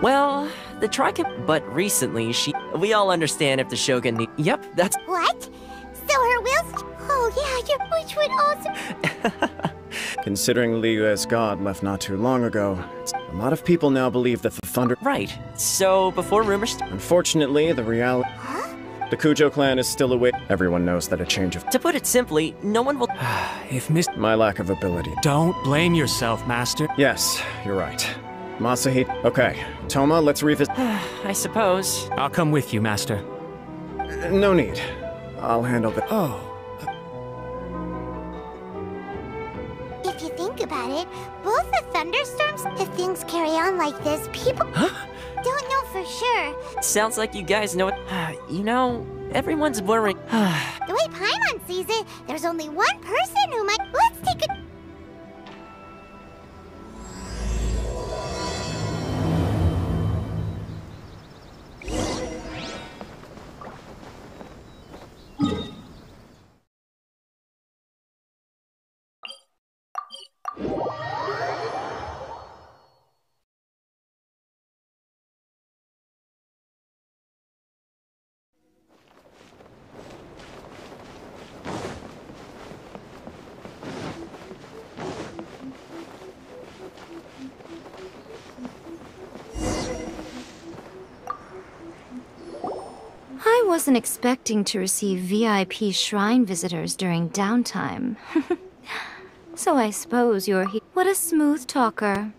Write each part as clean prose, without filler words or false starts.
Well, the but recently we all understand if the Shogun Yep, that's... What? So her will's... Oh yeah, which would also... Considering Liu as god left not too long ago, a lot of people now believe that the thunder... Right. So, before rumors... Unfortunately, the reality... Huh? The Kujo clan is still away. Everyone knows that a change of... To put it simply, no one will... My lack of ability. Don't blame yourself, Master. Yes, you're right. Masahito... Okay, Toma, let's revisit... I suppose. I'll come with you, Master. No need. I'll handle the... Oh. If you think about it, both the thunderstorms, if things carry on like this, people don't know for sure. Sounds like you guys know it. You know, everyone's worrying. The way Paimon sees it, there's only one person who might... Let's take a... I wasn't expecting to receive VIP shrine visitors during downtime. So I suppose you're here. What a smooth talker.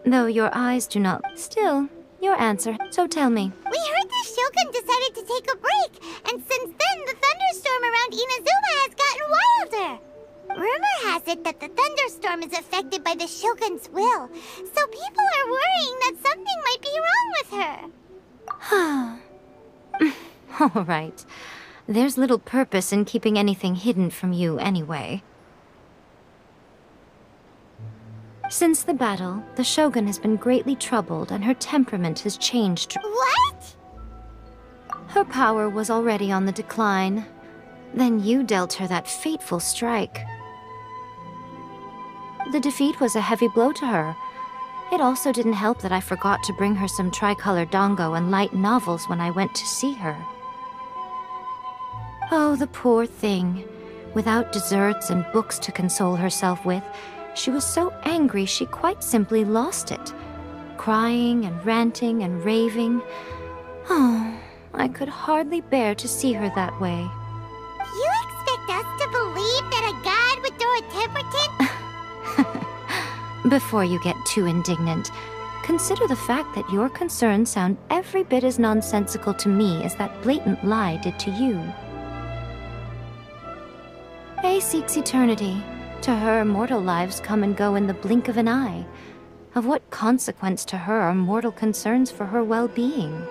Though your eyes do not... Still, your answer. So tell me. We heard the Shogun decided to take a break, and since then the thunderstorm around Inazuma has gotten wilder. Rumor has it that the thunderstorm is affected by the Shogun's will, so people are worrying that something might be wrong with her. All right. There's little purpose in keeping anything hidden from you anyway. Since the battle, the Shogun has been greatly troubled and her temperament has changed. What? Her power was already on the decline. Then you dealt her that fateful strike. The defeat was a heavy blow to her. It also didn't help that I forgot to bring her some tricolor dango and light novels when I went to see her. Oh, the poor thing. Without desserts and books to console herself with, she was so angry she quite simply lost it. Crying and ranting and raving. Oh, I could hardly bear to see her that way. You expect us to believe that a god would throw a temper tantrum? Before you get too indignant, consider the fact that your concerns sound every bit as nonsensical to me as that blatant lie did to you. A seeks eternity. To her, mortal lives come and go in the blink of an eye. Of what consequence to her are mortal concerns for her well-being?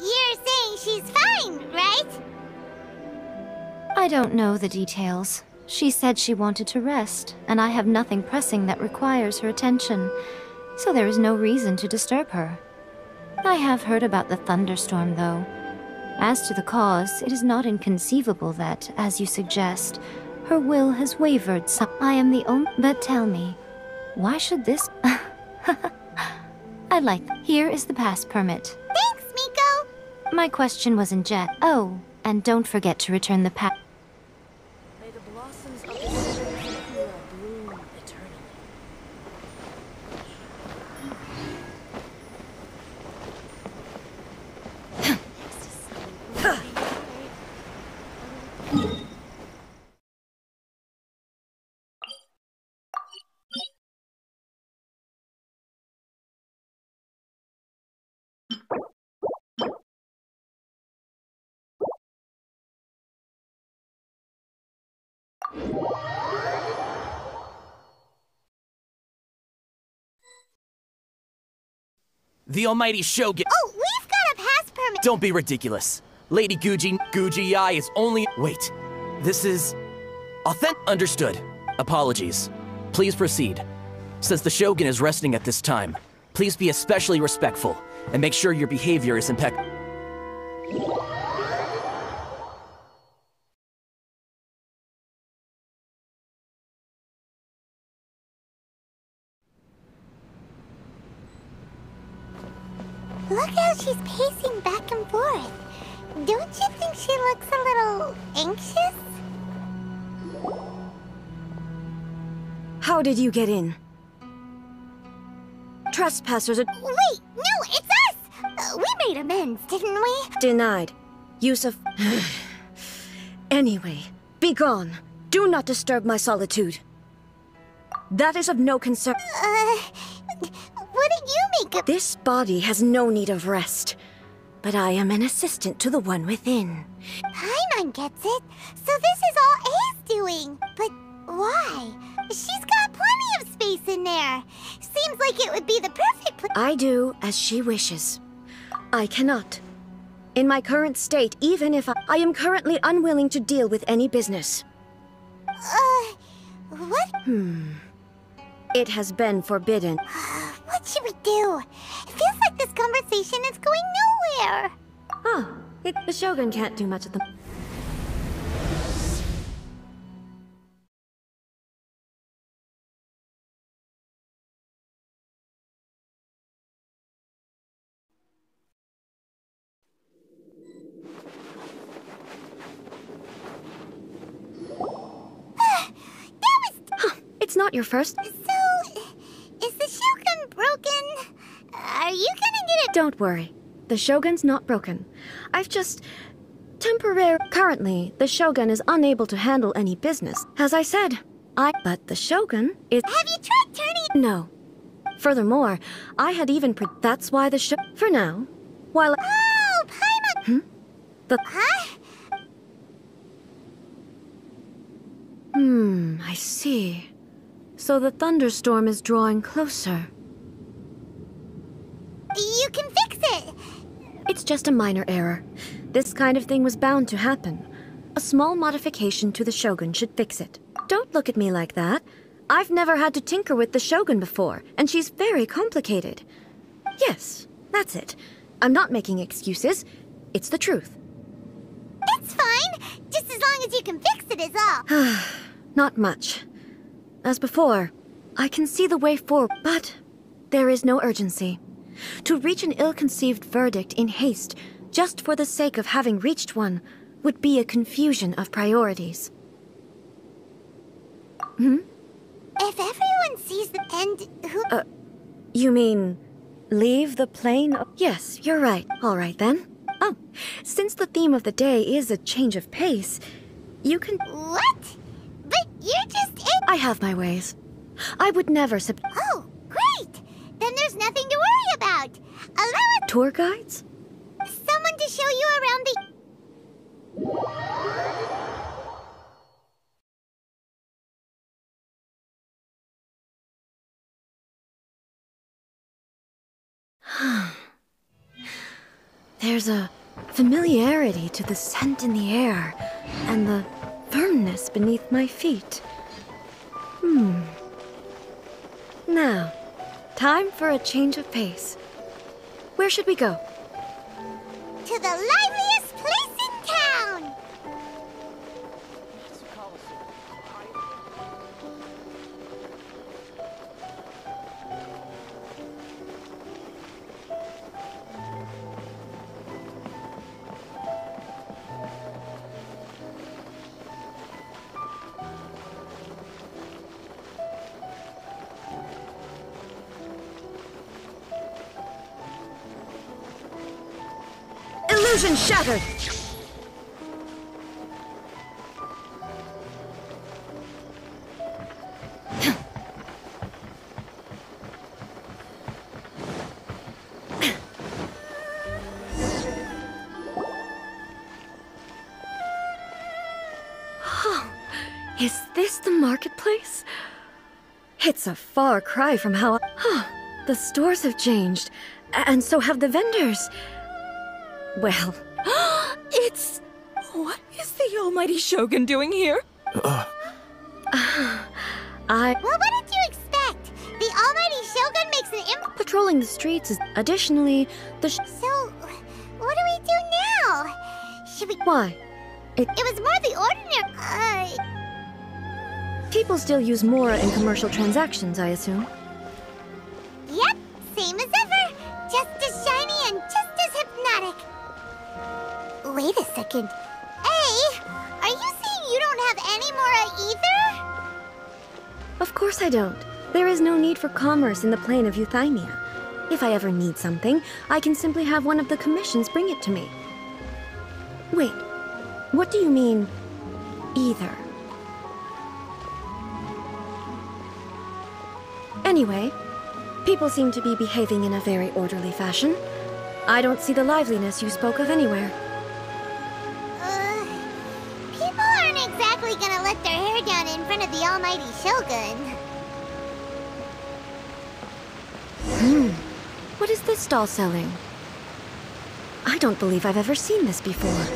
You're saying she's fine, right? I don't know the details. She said she wanted to rest, and I have nothing pressing that requires her attention, so there is no reason to disturb her. I have heard about the thunderstorm, though. As to the cause, it is not inconceivable that, as you suggest, her will has wavered some. I am the only... But tell me, why should this... I like... Here is the pass permit. Thanks, Miko! My question was in jest. Oh, and don't forget to return the pass... May the blossoms of the Sakura bloom eternally. The almighty Shogun— Oh, we've got a pass permit! Don't be ridiculous. Lady Guji is only— Wait. This is... authentic— Understood. Apologies. Please proceed. Since the Shogun is resting at this time, please be especially respectful, and make sure your behavior is impeccable. Look how she's pacing back and forth. Don't you think she looks a little anxious? How did you get in? Trespassers are... Wait, no, it's us! We made amends, didn't we? Denied. Use of... Anyway, be gone. Do not disturb my solitude. That is of no concern. What did you make of... This body has no need of rest. But I am an assistant to the one within. Paimon gets it. So this is all A's doing. But why? She's got plenty of space in there. Seems like it would be the perfect place. I do as she wishes. I cannot. In my current state, even if I am currently unwilling to deal with any business. What? It has been forbidden. What should we do? It feels like this conversation is going nowhere. Oh, the Shogun can't do much of them. It's not your first. So, is the Shogun broken? Are you gonna get it? Don't worry. The Shogun's not broken. I've just... Currently, the Shogun is unable to handle any business. As I said, But the Shogun is... Have you tried turning... No. Furthermore, I had even That's why the For now, while... Oh, Paimon... Huh? I see. So the thunderstorm is drawing closer. You can fix it! It's just a minor error. This kind of thing was bound to happen. A small modification to the Shogun should fix it. Don't look at me like that. I've never had to tinker with the Shogun before, and she's very complicated. Yes, that's it. I'm not making excuses. It's the truth. It's fine! Just as long as you can fix it is all. Not much. As before, I can see the way forward, but there is no urgency. To reach an ill-conceived verdict in haste, just for the sake of having reached one, would be a confusion of priorities. If everyone sees the end, who... You mean... leave the plane? Yes, you're right. All right, then. Oh, since the theme of the day is a change of pace, you can... What? But you're just in... I have my ways. I would never Oh, great! Then there's nothing to worry about. Allow Tour guides? someone to show you around the... There's a familiarity to the scent in the air, and the firmness beneath my feet. Now, time for a change of pace. Where should we go? To the liveliest place in town! Illusion shattered! Is this the marketplace? It's a far cry from how the stores have changed, and so have the vendors. Well... It's... What is the almighty Shogun doing here? Well, what did you expect? The almighty Shogun makes an Patrolling the streets is... Additionally, the So, what do we do now? Should we... Why? It was more the ordinary... People still use Mora in commercial transactions, I assume. Yep, same as ever. Just as shiny and ironic. Wait a second. Hey, are you saying you don't have any more either? Of course I don't. There is no need for commerce in the plane of Euthymia. If I ever need something, I can simply have one of the commissions bring it to me. Wait, what do you mean, either? Anyway, people seem to be behaving in a very orderly fashion. I don't see the liveliness you spoke of anywhere. People aren't exactly gonna let their hair down in front of the almighty Shogun. What is this doll selling? I don't believe I've ever seen this before.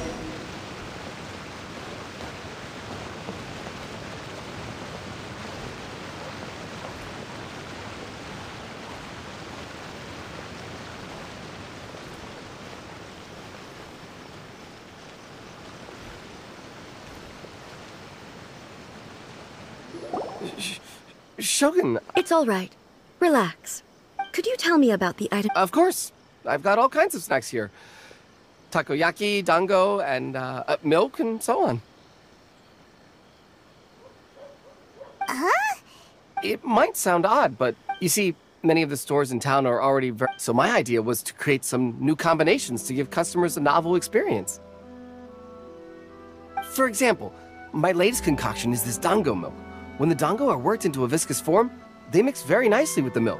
Shogun. It's all right. Relax. Could you tell me about the item? Of course. I've got all kinds of snacks here. Takoyaki, dango, and milk, and so on. Huh? It might sound odd, but you see, many of the stores in town are already so my idea was to create some new combinations to give customers a novel experience. For example, my latest concoction is this dango milk. When the dango are worked into a viscous form, they mix very nicely with the milk.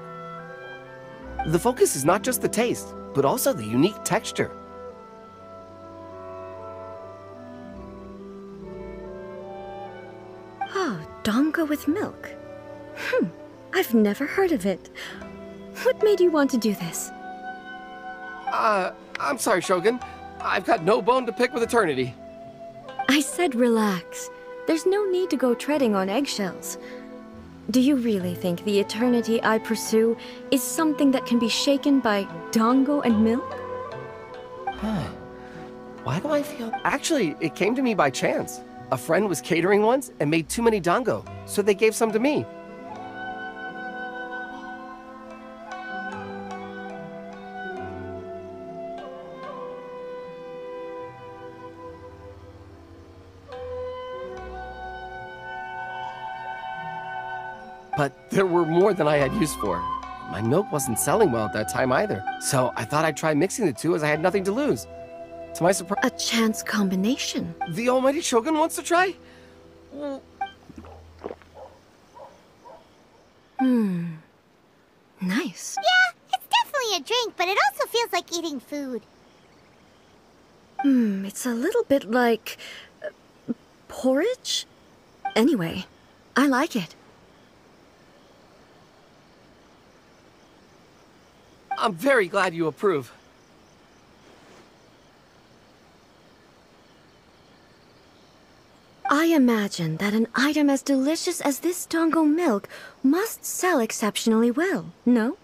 The focus is not just the taste, but also the unique texture. Oh, dango with milk. I've never heard of it. What made you want to do this? I'm sorry, Shogun. I've got no bone to pick with eternity. I said relax. There's no need to go treading on eggshells. Do you really think the eternity I pursue is something that can be shaken by dango and milk? Why do I feel... Actually, it came to me by chance. A friend was catering once and made too many dango, so they gave some to me. But there were more than I had use for. My milk wasn't selling well at that time either, so I thought I'd try mixing the two as I had nothing to lose. To my surprise... A chance combination. The almighty Shogun wants to try? Nice. Yeah, it's definitely a drink, but it also feels like eating food. It's a little bit like... porridge? Anyway, I like it. I'm very glad you approve. I imagine that an item as delicious as this dango milk must sell exceptionally well, no?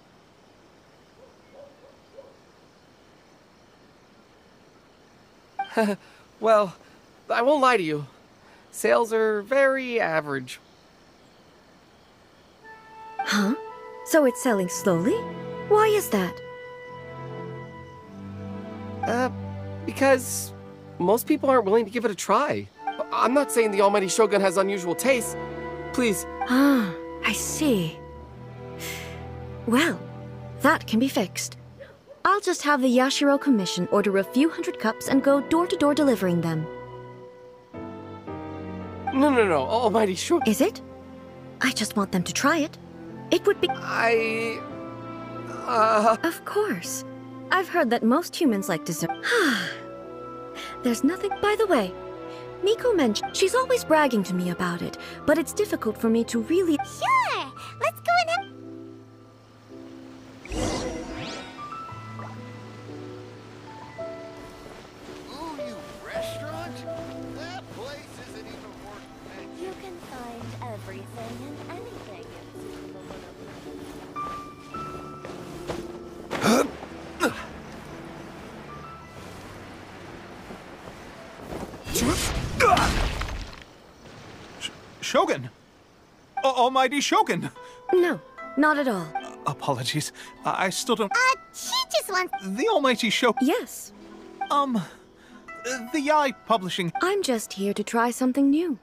Well, I won't lie to you. Sales are very average. Huh? So it's selling slowly? Why is that? Because most people aren't willing to give it a try. I'm not saying the almighty Shogun has unusual tastes. Please. Ah, I see. Well, that can be fixed. I'll just have the Yashiro Commission order a few hundred cups and go door-to-door delivering them. No, almighty Shogun. Is it? I just want them to try it. It would be... Of course. I've heard that most humans like dessert. There's nothing... By the way, Miko mentioned... She's always bragging to me about it, but it's difficult for me to really... Sure! Let's go and have... Ooh, you restaurant? That place isn't even worth mentioning. You can find everything and anything in Shogun! Almighty Shogun! No, not at all. Apologies. I still don't... she just wants... The Almighty Shogun... Yes, The Yai Publishing... I'm just here to try something new.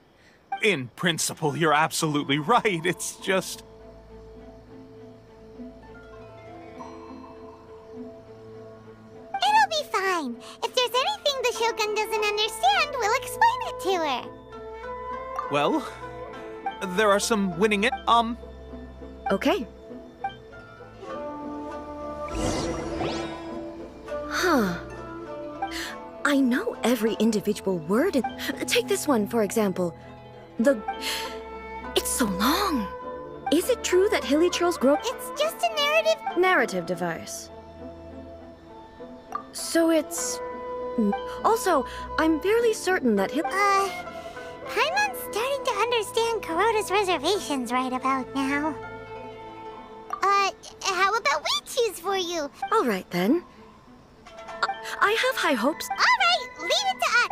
In principle, you're absolutely right. It's just... It'll be fine. If there's anything the Shogun doesn't understand, we'll explain it to her. Well, there are some winning it. Okay. Huh. I know every individual word in... Take this one, for example. It's so long. Is it true that hilly trolls grow... It's just a narrative... Narrative device. So it's... Also, I'm fairly certain that Paimon's starting to understand Kuroda's reservations right about now. How about we choose for you? All right, then. I have high hopes. All right, leave it to us.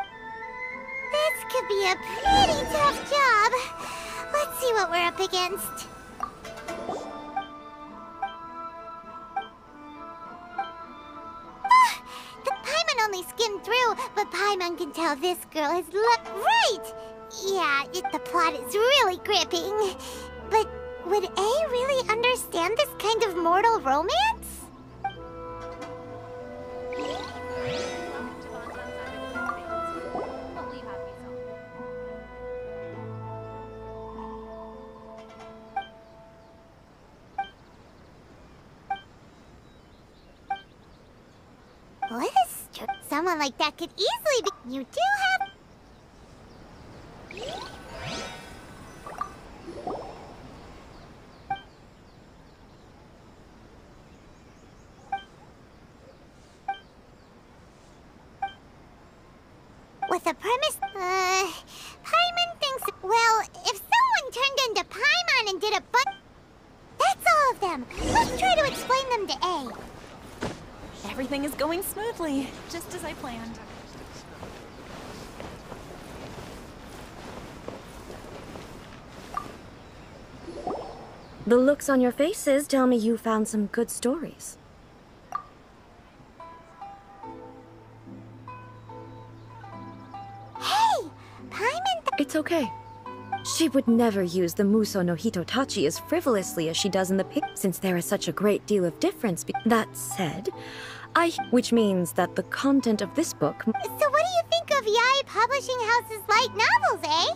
This could be a pretty tough job. Let's see what we're up against. The Paimon only skimmed through, but Paimon can tell this girl has right! Yeah, the plot is really gripping. But would A really understand this kind of mortal romance? What is someone like that could easily be... You do have... With a premise... Paimon thinks... Well, if someone turned into Paimon and did a that's all of them. Let's try to explain them to A. Everything is going smoothly, just as I planned. The looks on your faces tell me you found some good stories. Hey! Paimon... It's okay. She would never use the Muso no Hitotachi as frivolously as she does in the pic, since there is such a great deal of difference. That said, which means that the content of this book... So what do you think of Yai Publishing House's light novels, eh?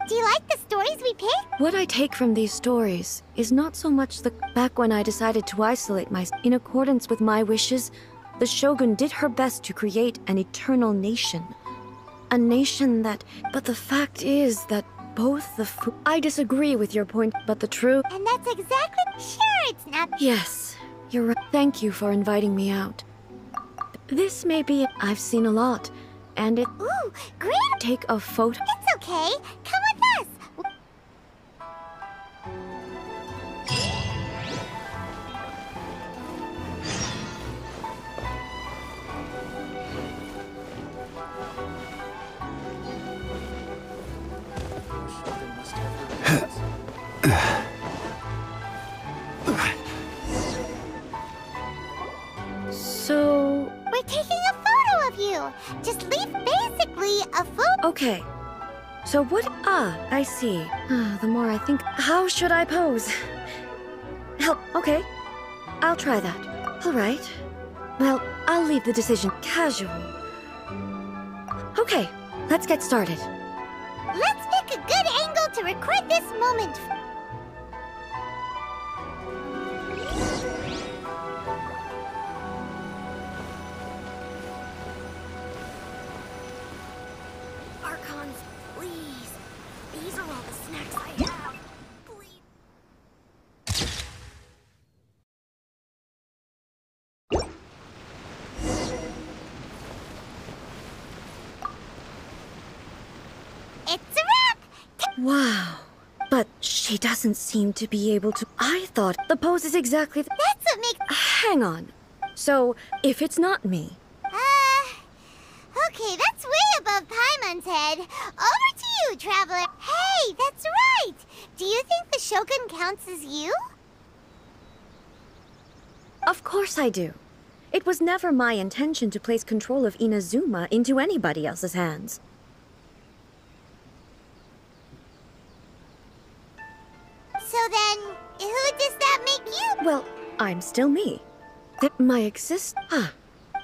Do you like the stories we pick? What I take from these stories is not so much the... Back when I decided to isolate myself, in accordance with my wishes, the Shogun did her best to create an eternal nation. A nation that... But the fact is that both the... I disagree with your point, but the truth... And that's exactly... Sure, it's not... Yes, you're right. Thank you for inviting me out. This may be... I've seen a lot, and it... Ooh, great! Take a photo... It's okay. Come with us! So... We're taking a photo of you! Just leave basically a photo... Okay. So what... I see. The more I think... How should I pose? Help. Okay. I'll try that. Alright. Well, I'll leave the decision casual. Okay, let's get started. Let's pick a good angle to record this moment. Archons, please. These are all the snacks I have. Please. It's a wrap! Wow. But she doesn't seem to be able to... I thought the pose is exactly... That's what makes... Hang on. So, if it's not me... Okay, that's way above Paimon's head. Over to you, Traveler. Hey, that's right! Do you think the Shogun counts as you? Of course I do. It was never my intention to place control of Inazuma into anybody else's hands. So then, who does that make you? Well, I'm still me.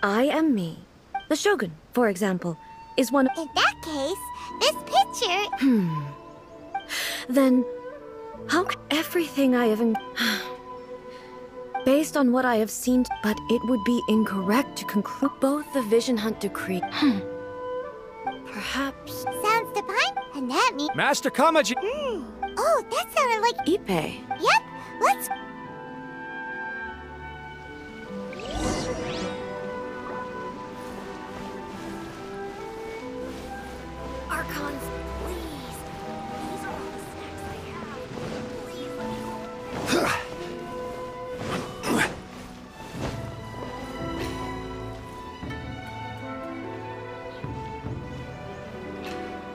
I am me. The Shogun, for example, is one of— In that case, this picture... Then, how can everything I have based on what I have seen, but it would be incorrect to conclude both the Vision Hunt decree. Perhaps. Sounds divine, and that means... Master Kamaji! Oh, that sounded like... Ippei. Yep, let's... Archons, please. These are all the snacks I have. Please let me go.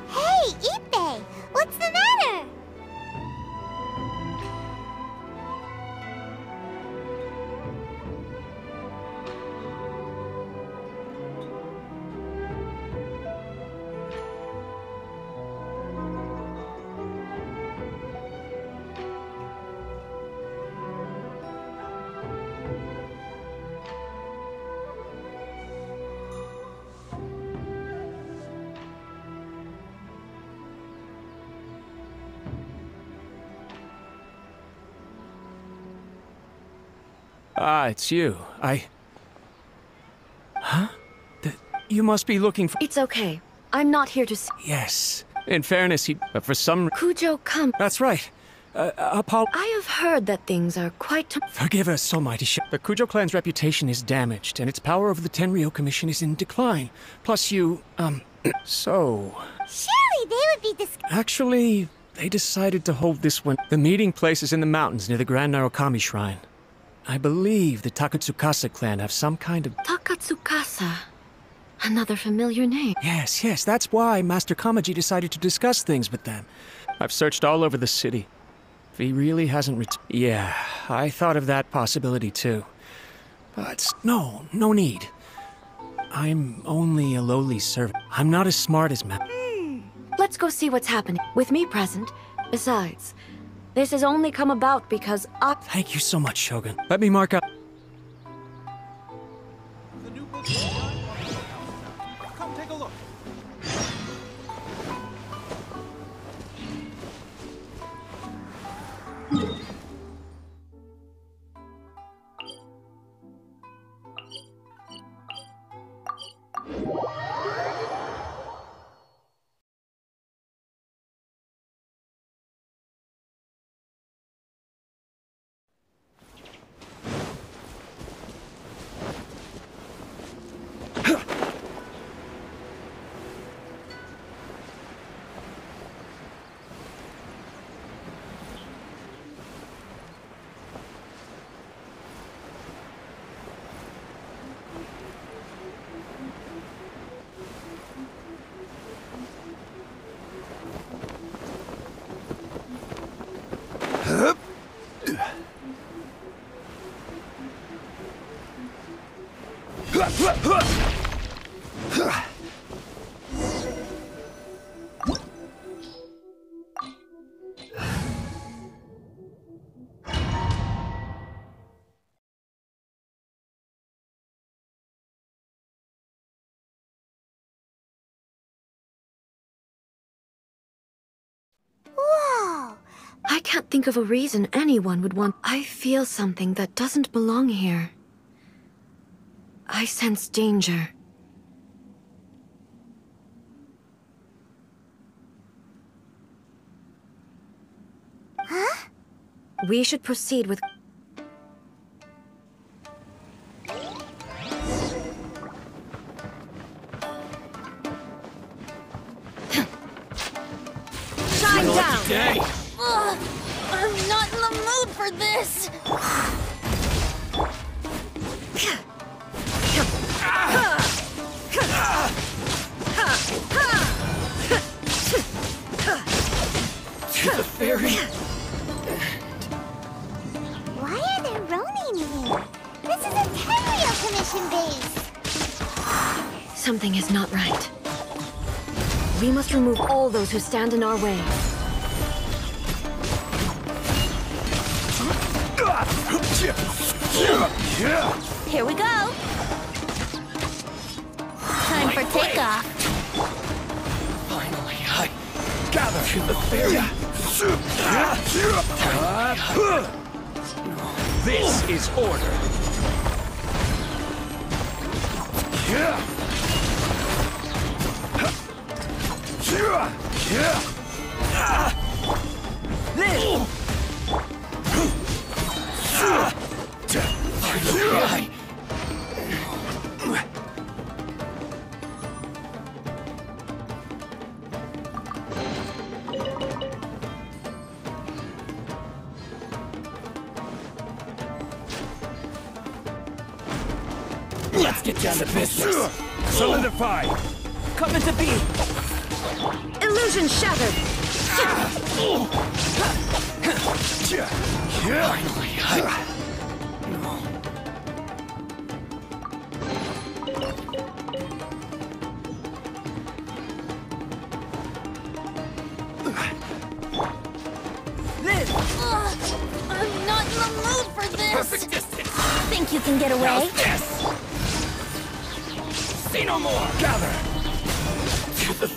Hey, Ippei! What's the matter? Ah, it's you. Huh? You must be looking for— It's okay. I'm not here to Yes. In fairness, but for some— Kujo, come. That's right. I have heard that things are quite— Forgive us, Almighty The Kujo clan's reputation is damaged, and its power over the Tenryou Commission is in decline. Plus you, so... Surely they would be Actually, they decided to hold this one. The meeting place is in the mountains near the Grand Narukami Shrine. I believe the Takatsukasa clan have some kind of— Takatsukasa. Another familiar name. Yes, that's why Master Kamaji decided to discuss things with them. I've searched all over the city. He really hasn't Yeah, I thought of that possibility too. But no need. I'm only a lowly servant. I'm not as smart as Let's go see what's happening. With me present. Besides, this has only come about because Thank you so much, Shogun. Let me mark up. The new book. Come take a look. Whoa! I can't think of a reason anyone would want— I feel something that doesn't belong here. I sense danger. Huh? We should proceed with— Shine down! Ugh, I'm not in the mood for this! To the ferry. Why are there Ronin here? This is a Tenryou commission base. Something is not right. We must remove all those who stand in our way. Here we go. Time for takeoff. Finally, I gather to the ferry. This is order. Let's get down to business. Solidify. Come into being. Illusion shattered! I'm not in the mood for this. Think you can get away? See no more. Gather. To the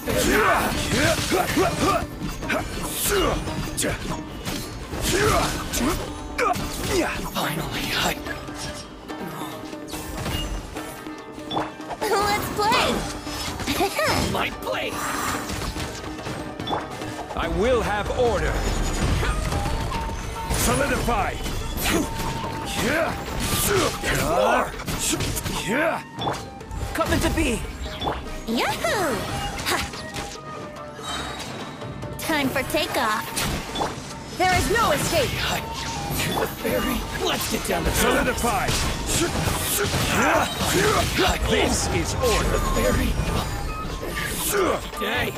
finally, Let's play. my place. I will have order. Solidify. Come into being. Yahoo! Ha. Time for takeoff. There is no escape! To the ferry. Let's get down to solidify. This is order. Ferry. Okay.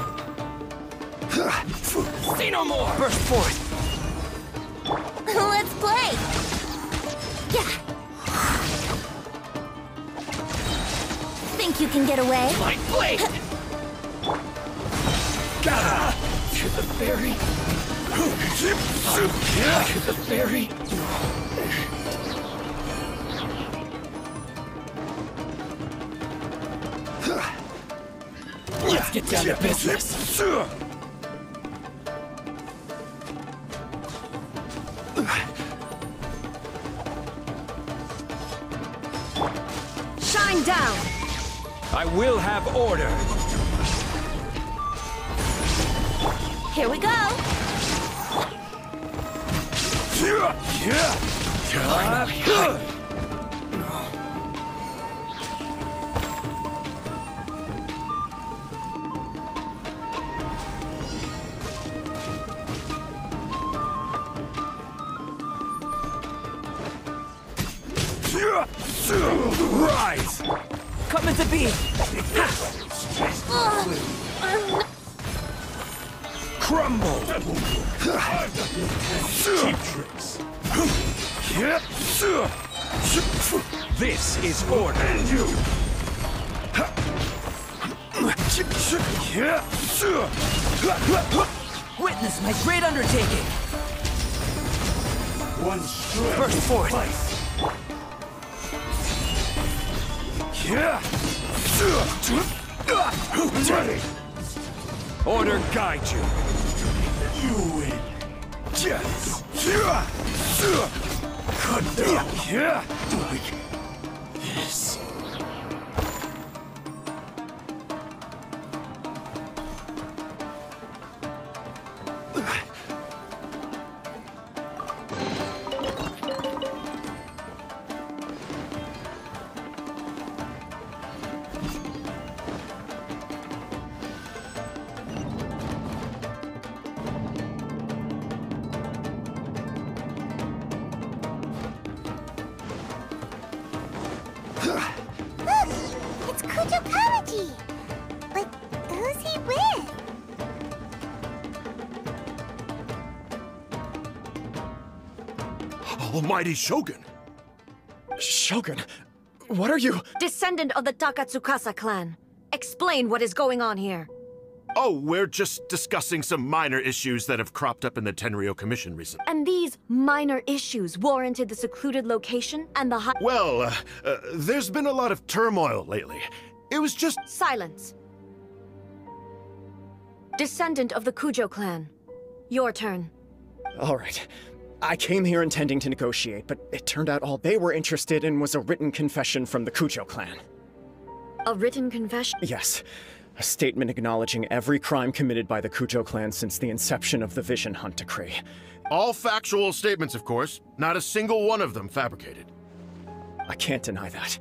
See no more. Burst forth. Let's play. Yeah. Think you can get away? My blade. Gather to the ferry. To the ferry. Let's get down to business. Shine down! I will have order. Here we go. Rise! Come into being. Crumble! Cheap tricks. This is order. Witness my great undertaking. One strike. Burst forth. Ready. Order guide you. You win. Yes. Cut down. Like this. But who's he with? Almighty Shogun! Shogun? What are you? Descendant of the Takatsukasa clan. Explain what is going on here. Oh, we're just discussing some minor issues that have cropped up in the Tenryou Commission recently. And these minor issues warranted the secluded location and the high— Well, there's been a lot of turmoil lately. It was just— Silence. Descendant of the Kujo clan. Your turn. All right. I came here intending to negotiate, but it turned out all they were interested in was a written confession from the Kujo clan. A written confession? Yes. A statement acknowledging every crime committed by the Kujo clan since the inception of the Vision Hunt Decree. All factual statements, of course. Not a single one of them fabricated. I can't deny that.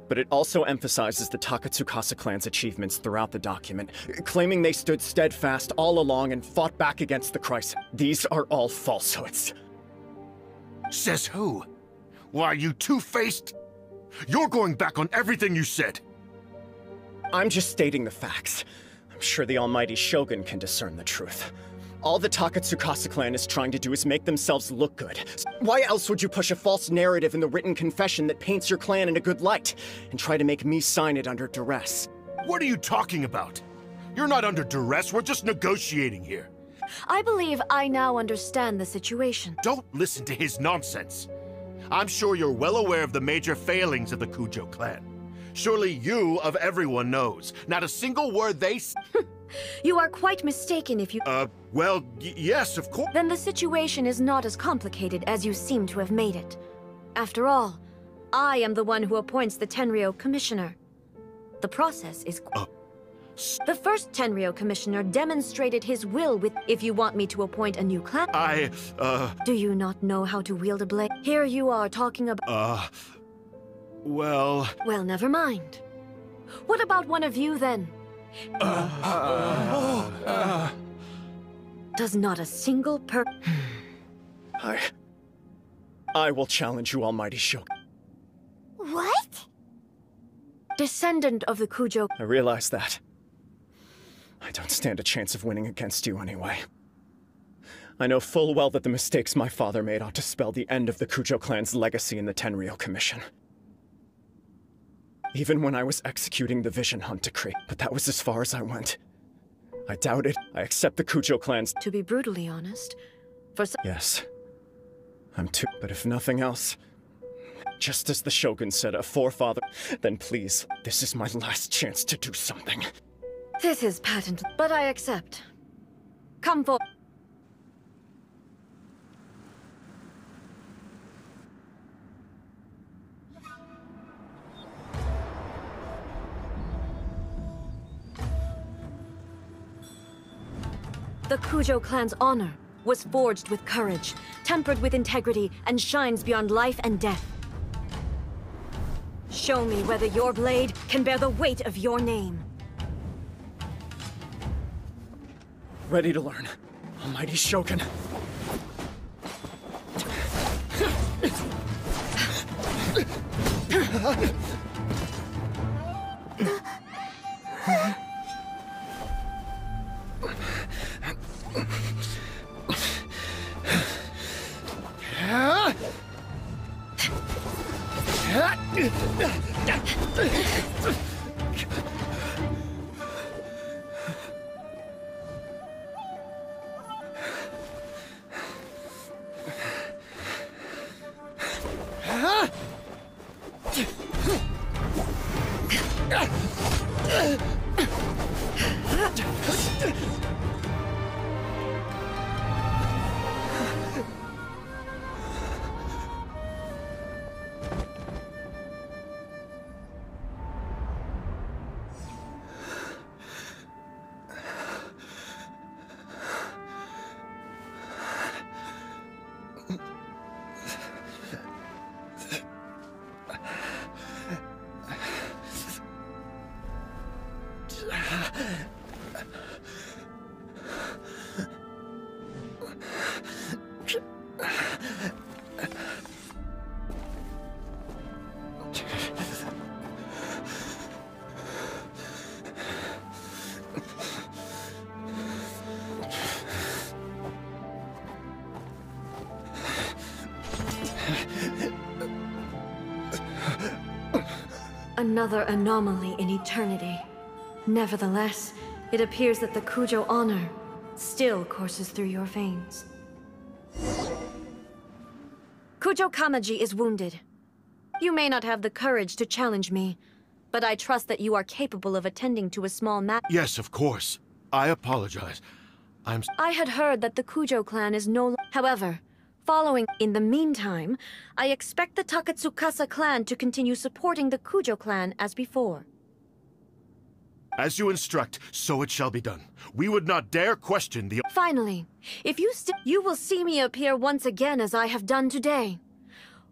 But it also emphasizes the Takatsukasa clan's achievements throughout the document, claiming they stood steadfast all along and fought back against the crisis. These are all falsehoods. Says who? Why, you two-faced? You're going back on everything you said. I'm just stating the facts. I'm sure the almighty Shogun can discern the truth. All the Takatsukasa clan is trying to do is make themselves look good. Why else would you push a false narrative in the written confession that paints your clan in a good light, and try to make me sign it under duress? What are you talking about? You're not under duress, we're just negotiating here. I believe I now understand the situation. Don't listen to his nonsense. I'm sure you're well aware of the major failings of the Kujo clan. Surely you, of everyone, knows. Not a single word they You are quite mistaken if you— well, yes, of course. Then the situation is not as complicated as you seem to have made it. After all, I am the one who appoints the Tenryou Commissioner. The process is— The first Tenryou Commissioner demonstrated his will with— If you want me to appoint a new clan— Do you not know how to wield a blade? Here you are talking about— Well, never mind. What about one of you, then? Does not a single I will challenge you, almighty Shogun. What? Descendant of the Kujo— I realize that. I don't stand a chance of winning against you anyway. I know full well that the mistakes my father made ought to spell the end of the Kujo clan's legacy in the Tenryou Commission. Even when I was executing the Vision Hunt Decree, but that was as far as I went. I doubt it. I accept the Kujo clan's— To be brutally honest, for some— Yes. I'm too— But if nothing else, just as the Shogun said, a forefather— Then please, this is my last chance to do something. This is patent, but I accept. Come forward. The Kujo clan's honor was forged with courage, tempered with integrity, and shines beyond life and death. Show me whether your blade can bear the weight of your name. Ready to learn, almighty Shogun. Another anomaly in eternity. Nevertheless, it appears that the Kujo honor still courses through your veins. Kujo Kamaji is wounded. You may not have the courage to challenge me, but I trust that you are capable of attending to a small matter. Yes, of course. I apologize. I had heard that the Kujo clan is no longer. However, following in the meantime, I expect the Takatsukasa clan to continue supporting the Kujo clan as before. As you instruct, so it shall be done. We would not dare question the— Finally, if you will see me appear once again as I have done today.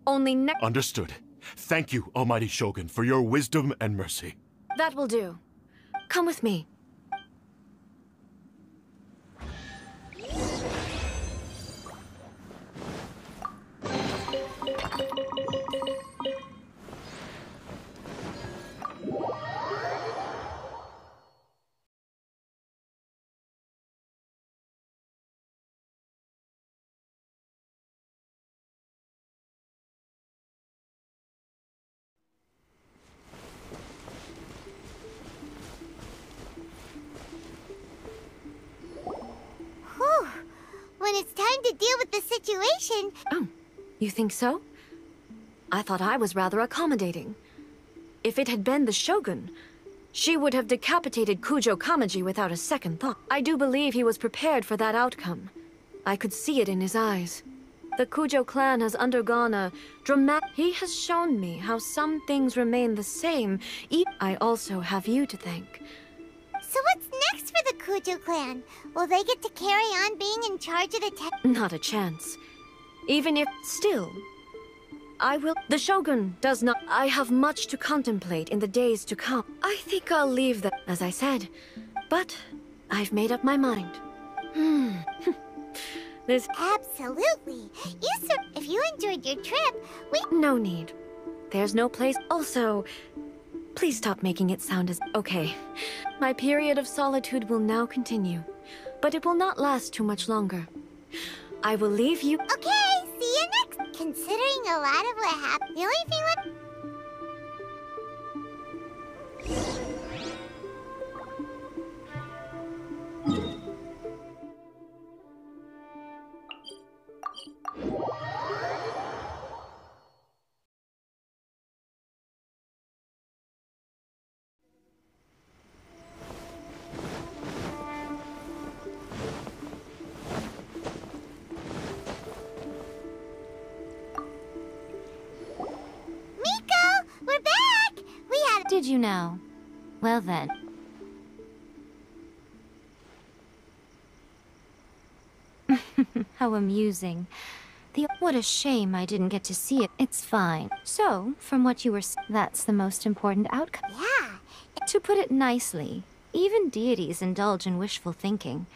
Only Understood. Thank you, Almighty Shogun, for your wisdom and mercy. That will do. Come with me. When it's time to deal with the situation... Oh, you think so? I thought I was rather accommodating. If it had been the Shogun, she would have decapitated Kujo Kamaji without a second thought. I do believe he was prepared for that outcome. I could see it in his eyes. The Kujo clan has undergone a dramatic... He has shown me how some things remain the same. I also have you to thank. So what's next for the Kujo clan? Will they get to carry on being in charge of the Not a chance. Even if... Still, I will... The Shogun does not... I have much to contemplate in the days to come. I think I'll leave that, as I said. But I've made up my mind. This... Absolutely. If you enjoyed your trip, No need. There's no place... Also... Please stop making it sound as... Okay. My period of solitude will now continue. But it will not last too much longer. I will leave you... Okay, see you next... Considering a lot of what happened, the only thing Did you know? Well then. How amusing. What a shame I didn't get to see it. It's fine. So, from what you were that's the most important outcome. Yeah. To put it nicely, even deities indulge in wishful thinking.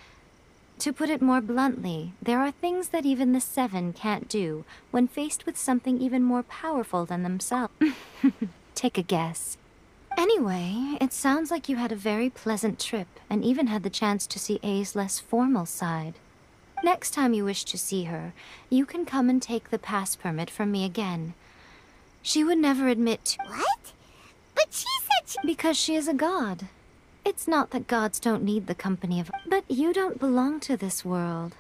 To put it more bluntly, there are things that even the Seven can't do when faced with something even more powerful than themselves. Take a guess. Anyway, it sounds like you had a very pleasant trip and even had the chance to see A's less formal side. Next time you wish to see her, you can come and take the pass permit from me again. She would never admit to— What? But she said Because she is a god. It's not that gods don't need the company of— But you don't belong to this world.